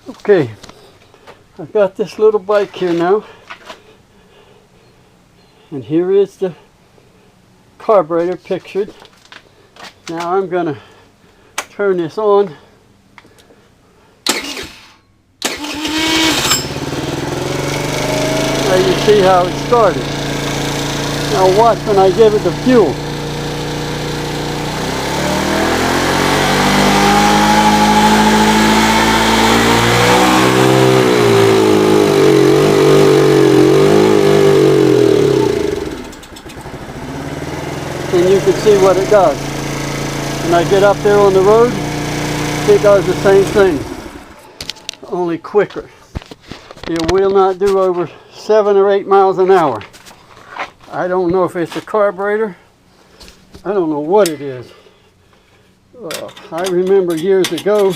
Okay, I've got this little bike here now, and here is the carburetor pictured. Now I'm going to turn this on. Now you see how it started. Now watch when I give it the fuel. And you can see what it does. When I get up there on the road, it does the same thing, only quicker. It will not do over 7 or 8 miles an hour. I don't know if it's a carburetor. I don't know what it is. I remember years ago,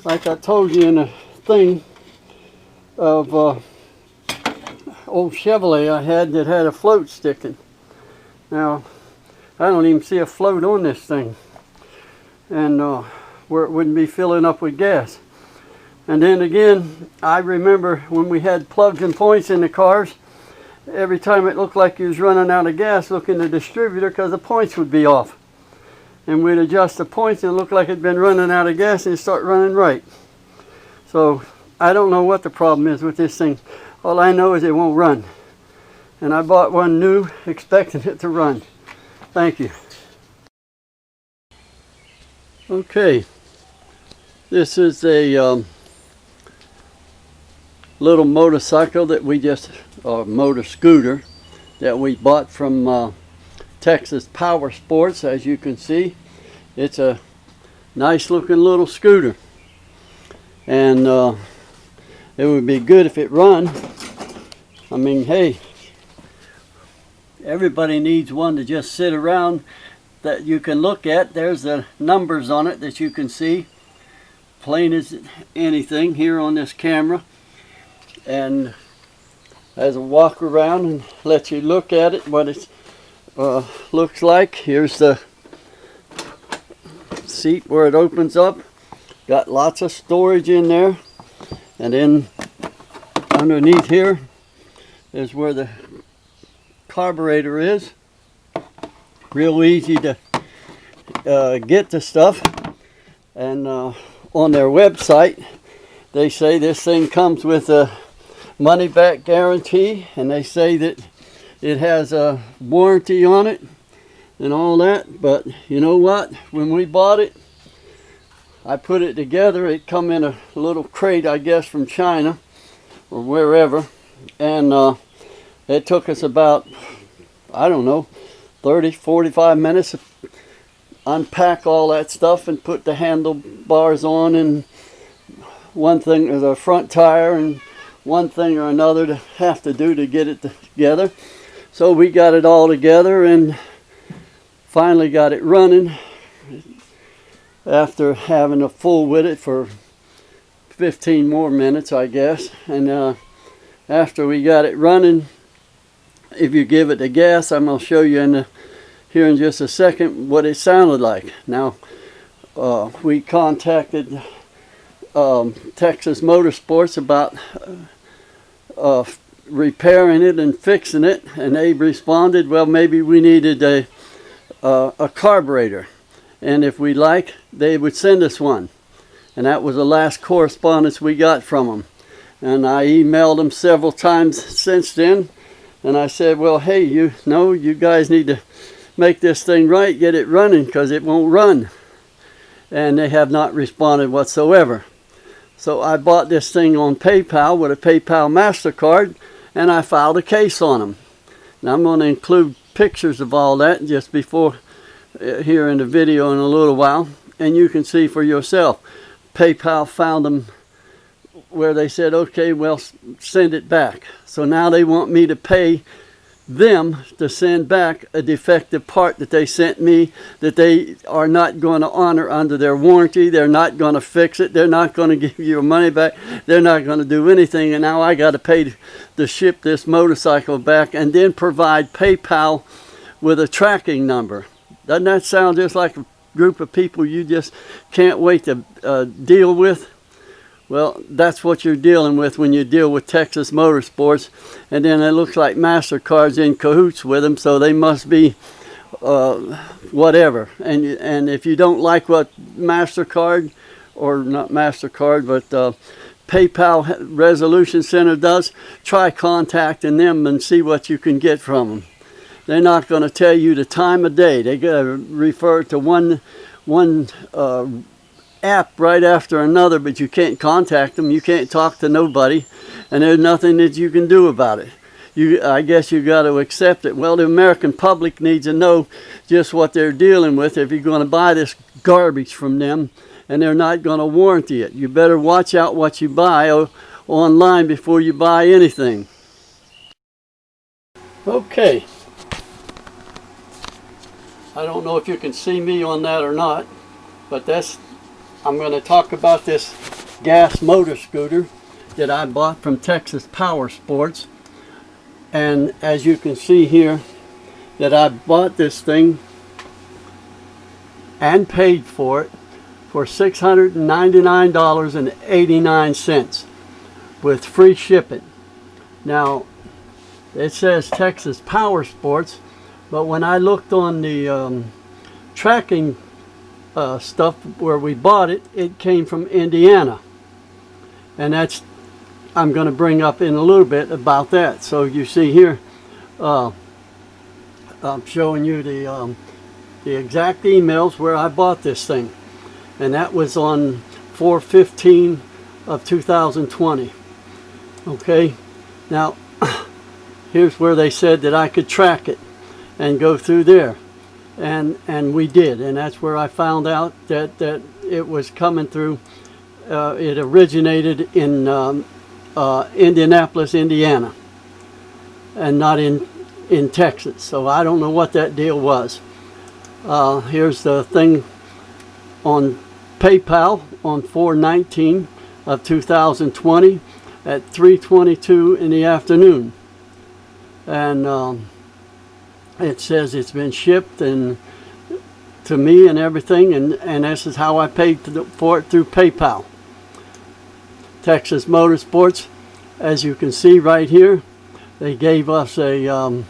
like I told you in a thing, of old Chevrolet I had that had a float sticking. Now, I don't even see a float on this thing, and where it wouldn't be filling up with gas. And then again, I remember when we had plugs and points in the cars, every time it looked like you was running out of gas, look in the distributor because the points would be off. And we'd adjust the points and it looked like it'd been running out of gas and it'd start running right. So I don't know what the problem is with this thing. All I know is it won't run. And I bought one new expecting it to run. Thank you. Okay, this is a little motorcycle that we just, or motor scooter, that we bought from txpowersports. As you can see, it's a nice looking little scooter, and it would be good if it run. I mean, hey, everybody needs one to just sit around that you can look at. There's the numbers on it that you can see plain as anything here on this camera. And as I walk around and let you look at it, what it looks like. Here's the seat where it opens up. Got lots of storage in there. And then underneath here is where the carburetor is. Real easy to get the stuff. And on their website they say this thing comes with a money back guarantee, and they say that it has a warranty on it and all that. But you know what, when we bought it, I put it together. It come in a little crate, I guess from China or wherever, and it took us about, I don't know, 30-45 minutes to unpack all that stuff and put the handlebars on, and one thing is a front tire and one thing or another to have to do to get it together. So we got it all together and finally got it running after having a fool with it for 15 more minutes, I guess. And after we got it running, if you give it the gas, I'm going to show you here in just a second what it sounded like. Now, we contacted Texas Motorsports about repairing it and fixing it, and they responded, well, maybe we needed a carburetor, and if we like, they would send us one. And that was the last correspondence we got from them. And I emailed them several times since then, and I said, well, hey, you guys need to make this thing right, get it running, because it won't run. And they have not responded whatsoever. So I bought this thing on PayPal with a PayPal MasterCard, and I filed a case on them. Now I'm going to include pictures of all that just before here in the video in a little while, and you can see for yourself. PayPal found them where they said, okay, well, send it back. So now they want me to pay them to send back a defective part that they sent me, that they are not going to honor under their warranty. They're not going to fix it. They're not going to give you your money back. They're not going to do anything. And now I got to pay to ship this motorcycle back and then provide PayPal with a tracking number. Doesn't that sound just like a group of people you just can't wait to deal with? Well, that's what you're dealing with when you deal with Texas Motorsports. And then it looks like MasterCard's in cahoots with them, so they must be whatever. And if you don't like what MasterCard, or not MasterCard, but PayPal Resolution Center does, try contacting them and see what you can get from them. They're not going to tell you the time of day. They got to refer to one app right after another, but you can't contact them. You can't talk to nobody, and there's nothing that you can do about it. I guess you got to accept it. Well, the American public needs to know just what they're dealing with if you're going to buy this garbage from them, and they're not going to warranty it. You better watch out what you buy online before you buy anything. Okay. I don't know if you can see me on that or not, but I'm going to talk about this gas motor scooter that I bought from Texas Powersports. And as you can see here, that I bought this thing and paid for it for $699.89 with free shipping. Now, it says Texas Powersports, but when I looked on the tracking stuff where we bought it, it came from Indiana. And that's, I'm going to bring up in a little bit about that. So you see here, I'm showing you the exact emails where I bought this thing. And that was on 4/15 of 2020. Okay, now here's where they said that I could track it and go through there. And we did, and that's where I found out that it was coming through. It originated in Indianapolis, Indiana, and not in Texas. So I don't know what that deal was. Here's the thing on PayPal on 4/19 of 2020 at 3:22 in the afternoon, and it says it's been shipped and to me and everything, and this is how I paid for it through PayPal. Texas Motorsports, as you can see right here, they gave us a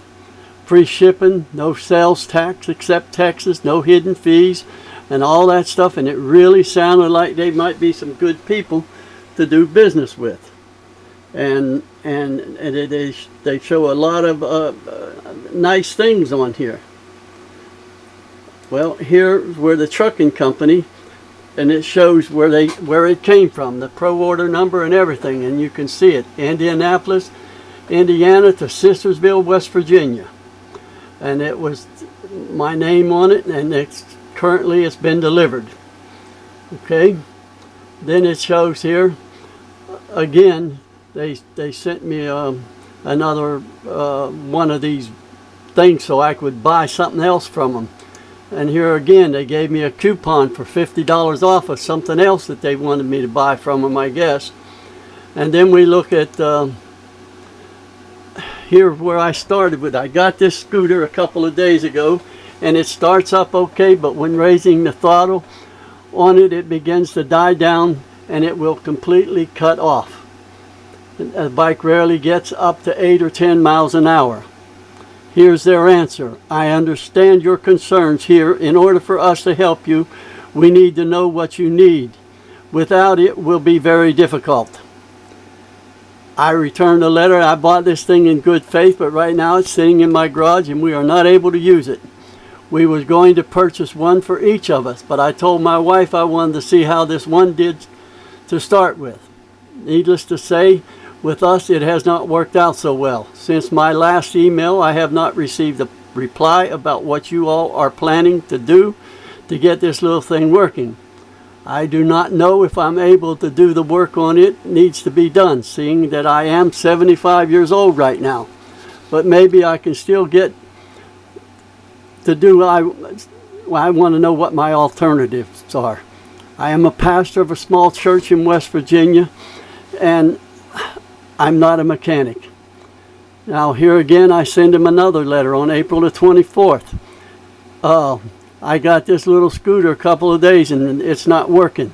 free shipping, no sales tax except Texas, no hidden fees, and all that stuff, and it really sounded like they might be some good people to do business with. And they show a lot of nice things on here. Well, here's where the trucking company, and it shows where it came from, the pro order number and everything, and you can see it, Indianapolis, Indiana to Sistersville, West Virginia, and it was my name on it, and currently it's been delivered. Okay, then it shows here again. They sent me another one of these things so I could buy something else from them. And here again, they gave me a coupon for $50 off of something else that they wanted me to buy from them, I guess. And then we look at here where I started with. I got this scooter a couple of days ago, and it starts up okay, but when raising the throttle on it, it begins to die down, and it will completely cut off. The bike rarely gets up to 8 or 10 miles an hour. Here's their answer. I understand your concerns here. In order for us to help you, we need to know what you need. Without it, will be very difficult. I returned the letter. I bought this thing in good faith, but right now it's sitting in my garage and we are not able to use it. We was going to purchase one for each of us, but I told my wife I wanted to see how this one did to start with. Needless to say, with us, it has not worked out so well. Since my last email, I have not received a reply about what you all are planning to do to get this little thing working. I do not know if I'm able to do the work on it needs to be done, seeing that I am 75 years old right now. But maybe I can still get to do, I want to know what my alternatives are. I am a pastor of a small church in West Virginia, and I'm not a mechanic. Now here again, I send him another letter on April the 24th. I got this little scooter a couple of days and it's not working.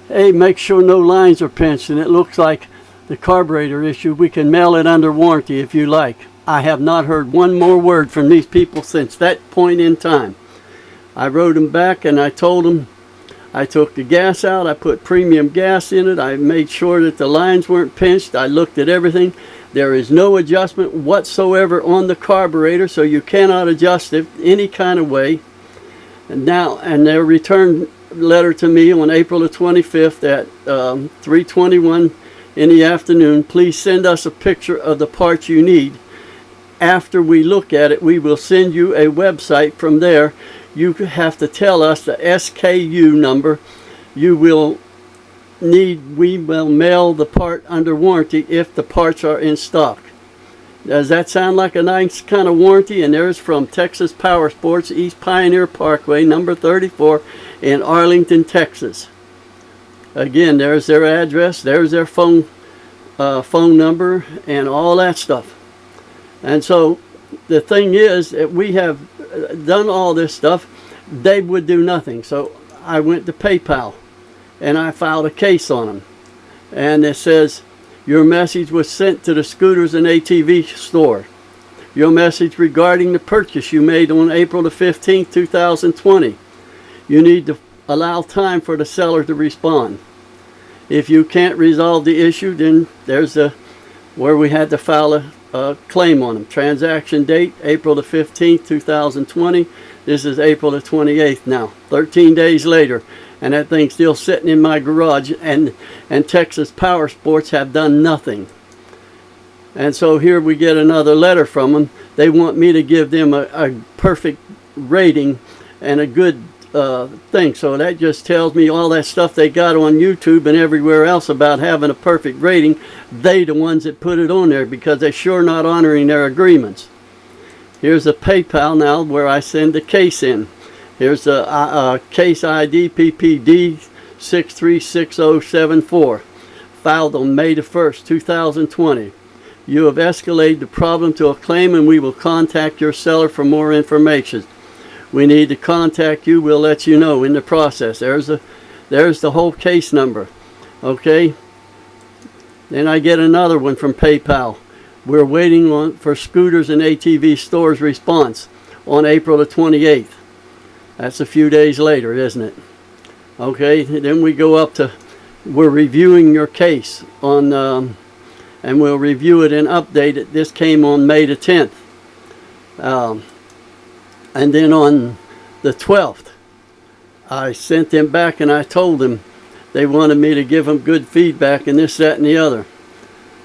hey, make sure no lines are pinched and it looks like the carburetor issue. We can mail it under warranty if you like. I have not heard one more word from these people since that point in time. I wrote them back and I told them I took the gas out, I put premium gas in it, I made sure that the lines weren't pinched, I looked at everything. There is no adjustment whatsoever on the carburetor, so you cannot adjust it any kind of way. And their return letter to me on April the 25th at 3:21 in the afternoon, please send us a picture of the parts you need. After we look at it, we will send you a website. From there, you have to tell us the SKU number you will need. We will mail the part under warranty if the parts are in stock. Does that sound like a nice kind of warranty? And there's from Texas Powersports, East Pioneer Parkway, number 34 in Arlington, Texas. Again, there's their address, there's their phone number, and all that stuff. And so the thing is that we have done all this stuff. They would do nothing. So I went to PayPal and I filed a case on them. And it says, your message was sent to the scooters and ATV store. Your message regarding the purchase you made on April the 15th, 2020. You need to allow time for the seller to respond. If you can't resolve the issue, then there's where we had to file a claim on them. Transaction date, April the 15th, 2020. This is April the 28th now, 13 days later. And that thing's still sitting in my garage, and Texas Powersports have done nothing. And so here we get another letter from them. They want me to give them a perfect rating and a good thing. So that just tells me all that stuff they got on YouTube and everywhere else about having a perfect rating, they the ones that put it on there, because they're sure not honoring their agreements. Here's a PayPal now where I send the case in. Here's the case ID PPD 636074, filed on May the 1st, 2020. You have escalated the problem to a claim, and we will contact your seller for more information. We need to contact you. We'll let you know in the process. There's the whole case number. Okay. Then I get another one from PayPal. We're waiting for scooters and ATV stores response on April the 28th. That's a few days later, isn't it? Okay, then we go up to, we're reviewing your case on, and we'll review it and update it. This came on May the 10th. And then on the 12th, I sent them back and I told them they wanted me to give them good feedback and this, that, and the other.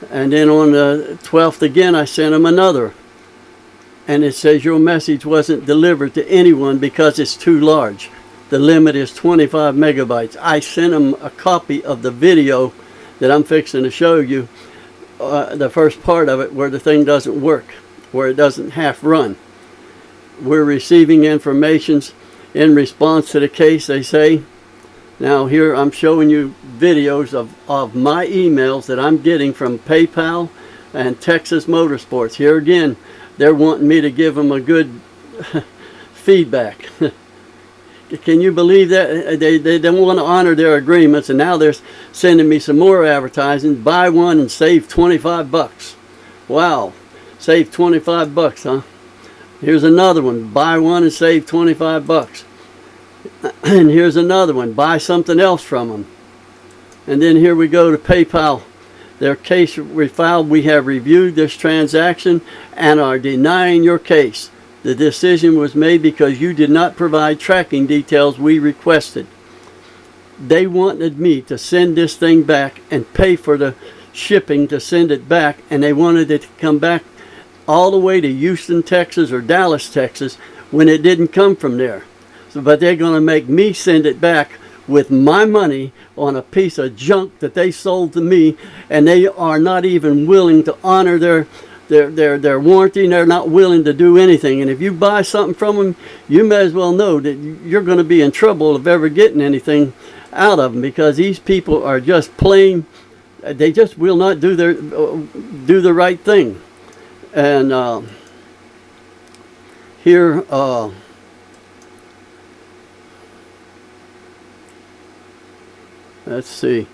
And then on the 12th again, I sent them another. And it says your message wasn't delivered to anyone because it's too large. The limit is 25 megabytes. I sent them a copy of the video that I'm fixing to show you, the first part of it where the thing doesn't work, where it doesn't half run. We're receiving information in response to the case, they say. Now here I'm showing you videos of my emails that I'm getting from PayPal and Texas Motorsports. Here again, they're wanting me to give them a good feedback. Can you believe that? They don't want to honor their agreements, and now they're sending me some more advertising. Buy one and save 25 bucks. Wow, save 25 bucks, huh? Here's another one. Buy one and save 25 bucks. And here's another one. Buy something else from them. And then here we go to PayPal. Their case refiled. We have reviewed this transaction and are denying your case. The decision was made because you did not provide tracking details we requested. They wanted me to send this thing back and pay for the shipping to send it back, and they wanted it to come back all the way to Houston, Texas or Dallas, Texas, when it didn't come from there. So, but they're going to make me send it back with my money on a piece of junk that they sold to me, and they are not even willing to honor their warranty, and they're not willing to do anything. And if you buy something from them, you may as well know that you're going to be in trouble of ever getting anything out of them, because these people are just plain, they just will not do the right thing. And here Let's see.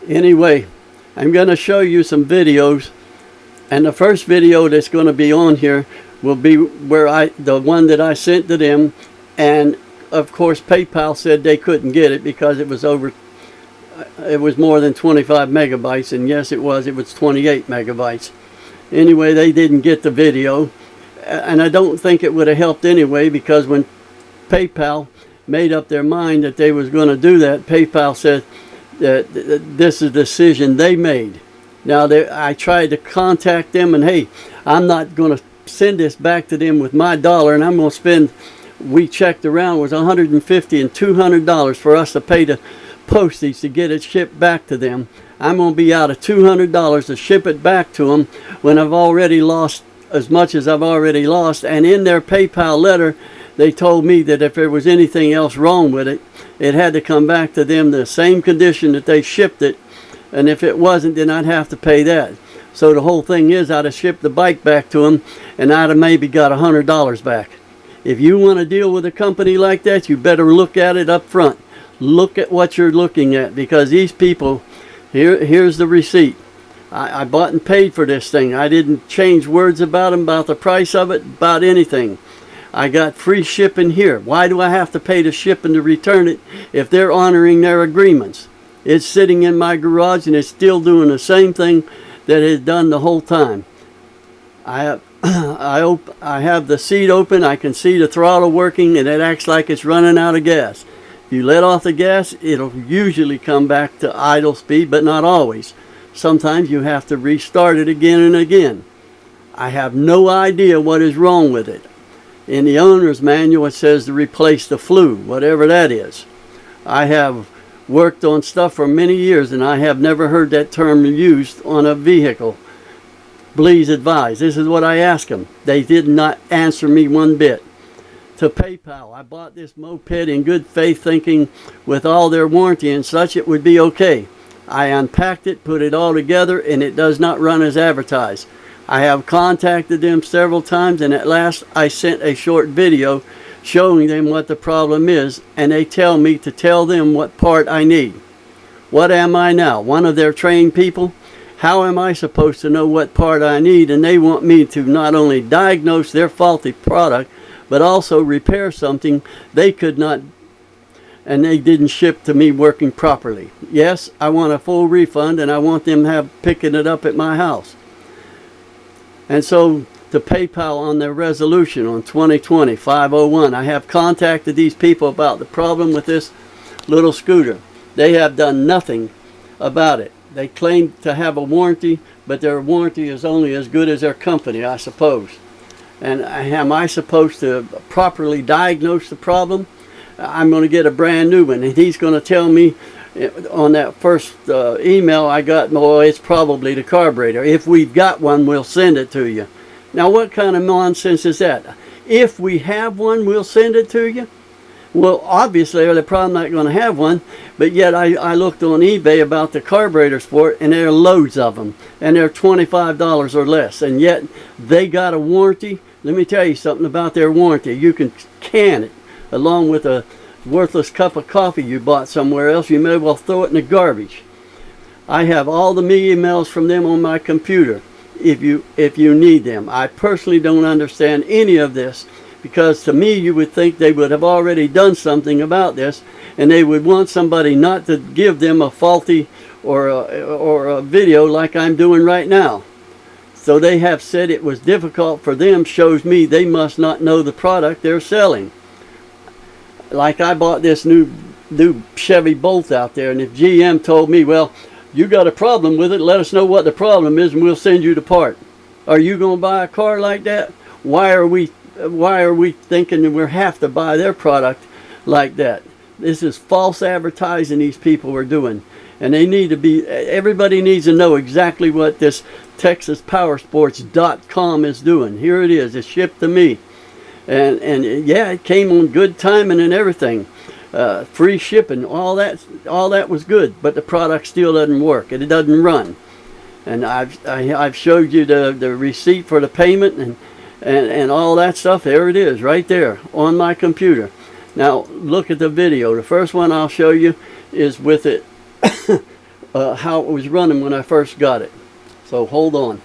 Anyway, I'm going to show you some videos, and the first video that's going to be on here will be where the one that I sent to them, and of course PayPal said they couldn't get it because it was more than 25 megabytes, and yes, it was 28 megabytes. Anyway, they didn't get the video, and I don't think it would have helped anyway, because when PayPal made up their mind that they was going to do that, PayPal said that this is a decision they made. Now, I tried to contact them, and hey, I'm not going to send this back to them with my dollar, and I'm going to spend, we checked around, it was $150 and $200 for us to pay the postage to get it shipped back to them. I'm going to be out of $200 to ship it back to them when I've already lost as much as I've already lost. And in their PayPal letter, they told me that if there was anything else wrong with it, it had to come back to them the same condition that they shipped it, and if it wasn't, then I'd have to pay that. So the whole thing is, I'd have shipped the bike back to them, and I'd have maybe got $100 back. If you want to deal with a company like that, you better look at it up front. Look at what you're looking at, because these people, here's the receipt. I bought and paid for this thing. I didn't change words about them, about the price of it, about anything. I got free shipping here. Why do I have to pay to ship and to return it if they're honoring their agreements? It's sitting in my garage, and it's still doing the same thing that it's done the whole time. I have the seat open. I can see the throttle working, and it acts like it's running out of gas. If you let off the gas, it'll usually come back to idle speed, but not always. Sometimes you have to restart it again and again. I have no idea what is wrong with it. In the owner's manual, it says to replace the flue, whatever that is. I have worked on stuff for many years, and I have never heard that term used on a vehicle. Please advise. This is what I asked them. They did not answer me one bit. To PayPal, I bought this moped in good faith, thinking with all their warranty and such it would be okay. I unpacked it, put it all together, and it does not run as advertised. I have contacted them several times, and at last I sent a short video showing them what the problem is, and they tell me to tell them what part I need. What am I now, one of their trained people? How am I supposed to know what part I need? And they want me to not only diagnose their faulty product, but also repair something they could not, and they didn't ship to me working properly. Yes, I want a full refund, and I want them picking it up at my house. And so to PayPal on their resolution on 2020-501, I have contacted these people about the problem with this little scooter. They have done nothing about it. They claim to have a warranty, but their warranty is only as good as their company, I suppose. And am I supposed to properly diagnose the problem? I'm going to get a brand new one, and he's going to tell me on that first email I got, well, it's probably the carburetor. If we've got one, we'll send it to you. Now, what kind of nonsense is that? If we have one, we'll send it to you? Well, obviously, they're probably not going to have one, but yet I looked on eBay about the carburetor sport, and there are loads of them, and they're $25 or less, and yet they got a warranty. Let me tell you something about their warranty. You can can it along with a worthless cup of coffee you bought somewhere else. You may well throw it in the garbage. I have all the emails from them on my computer if you need them. I personally don't understand any of this, because to me you would think they would have already done something about this, and they would want somebody not to give them a faulty or a video like I'm doing right now. So they have said it was difficult for them. Shows me they must not know the product they're selling. Like, I bought this new Chevy Bolt out there, and if GM told me, well, you got a problem with it, let us know what the problem is and we'll send you the part. Are you going to buy a car like that? Why are we thinking that we have to buy their product like that? This is false advertising these people are doing. And they need to be, everybody needs to know exactly what this txpowersports.com is doing. Here it is, it's shipped to me. And yeah, it came on good timing and everything. free shipping, all that was good, but the product still doesn't work and it doesn't run. And I've showed you the receipt for the payment and all that stuff. There it is, right there on my computer. Now look at the video. The first one I'll show you is with it how it was running when I first got it. So hold on.